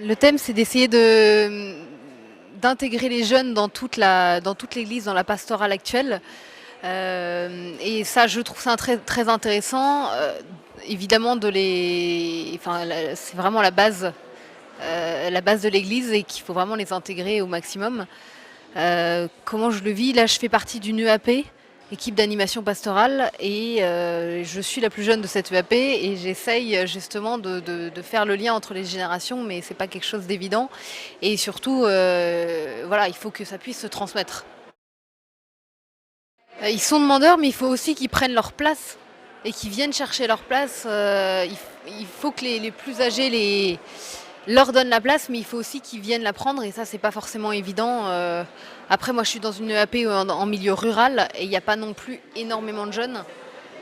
Le thème, c'est d'essayer d'intégrer les jeunes dans toute l'Église, dans la pastorale actuelle. Et ça, je trouve ça très intéressant. Évidemment, enfin, c'est vraiment la base de l'Église et qu'il faut vraiment les intégrer au maximum. Comment je le vis? Là, je fais partie d'une EAP, équipe d'animation pastorale, et je suis la plus jeune de cette EAP et j'essaye justement de faire le lien entre les générations, mais c'est pas quelque chose d'évident. Et surtout, voilà, il faut que ça puisse se transmettre. Ils sont demandeurs, mais il faut aussi qu'ils prennent leur place et qu'ils viennent chercher leur place. Il faut que les plus âgés leur donnent la place, mais il faut aussi qu'ils viennent la prendre, et ça, c'est pas forcément évident. Après, moi, je suis dans une EAP en milieu rural et il n'y a pas non plus énormément de jeunes.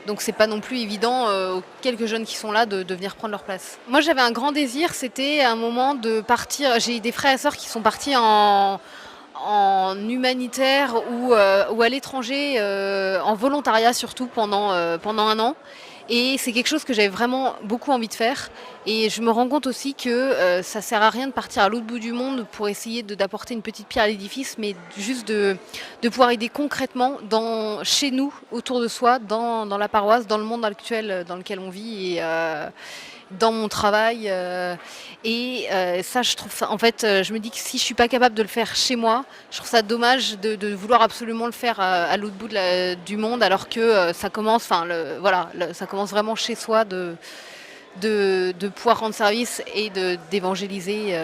Donc c'est pas non plus évident aux quelques jeunes qui sont là de venir prendre leur place. Moi, j'avais un grand désir, c'était un moment de partir. J'ai des frères et sœurs qui sont partis en humanitaire ou à l'étranger, en volontariat surtout pendant un an. Et c'est quelque chose que j'avais vraiment beaucoup envie de faire. Et je me rends compte aussi que ça sert à rien de partir à l'autre bout du monde pour essayer d'apporter une petite pierre à l'édifice, mais juste de pouvoir aider concrètement chez nous, autour de soi, dans la paroisse, dans le monde actuel dans lequel on vit. Et dans mon travail. Ça, je trouve ça, en fait, je me dis que si je suis pas capable de le faire chez moi, je trouve ça dommage de vouloir absolument le faire à l'autre bout du monde, alors que ça commence, enfin, voilà, ça commence vraiment chez soi de pouvoir rendre service et d'évangéliser.